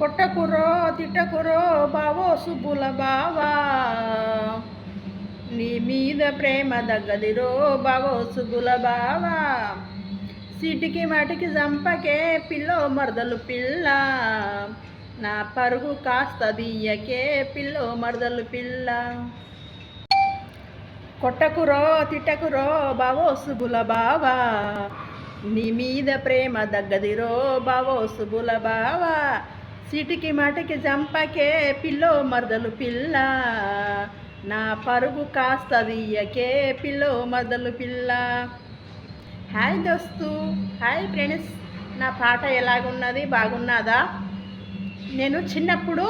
కొట్టకురో తిట్టకురో బావో సుబ్బుల బావా, నీ మీద ప్రేమ దగ్గదిరో బావో సుబ్బుల బావా, సిటికి మాటికి చంపకే పిల్లో మరదలు పిల్ల, నా పరుగు కాస్త దియ్యకే పిల్లో మరదలు పిల్ల. కొట్టకురో తిట్టకురో బావో సుబ్బుల బావా, నీ మీద ప్రేమ దగ్గదిరో బావో సుబ్బుల బావా, సిటికి మాటికి చంపకే పిల్లో మరదలు పిల్ల, నా పరుగు కాస్త దియ్యకే పిల్లో మరదలు పిల్ల. హాయ్ దోస్తు, హాయ్ ఫ్రెండ్స్, నా పాట ఎలాగున్నది, బాగున్నదా? నేను చిన్నప్పుడు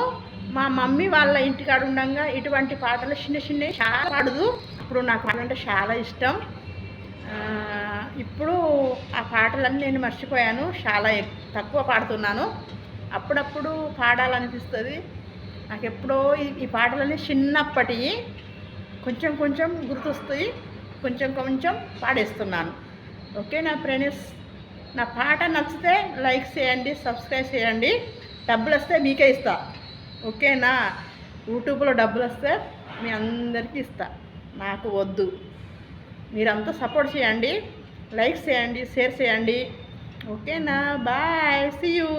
మా మమ్మీ వాళ్ళ ఇంటికాడ ఉండగా ఇటువంటి పాటలు చిన్న చిన్నవి చాలా పాడదు. అప్పుడు నాకు పాటలంటే చాలా ఇష్టం. ఇప్పుడు ఆ పాటలన్నీ నేను మర్చిపోయాను, చాలా తక్కువ పాడుతున్నాను. అప్పుడప్పుడు పాడాలనిపిస్తుంది నాకు. ఎప్పుడో ఈ పాటలన్నీ చిన్నప్పటి కొంచెం కొంచెం గుర్తొస్తాయి, కొంచెం కొంచెం పాడేస్తున్నాను. ఓకే నా ఫ్రెండ్స్, నా పాట నచ్చితే లైక్ చేయండి, సబ్స్క్రైబ్ చేయండి. డబ్బులు వస్తే మీకే ఇస్తా, ఓకేనా? యూట్యూబ్లో డబ్బులు వస్తే మీ అందరికీ ఇస్తా, నాకు వద్దు. మీరంతా సపోర్ట్ చేయండి, లైక్ చేయండి, షేర్ చేయండి, ఓకేనా? Bye, see you.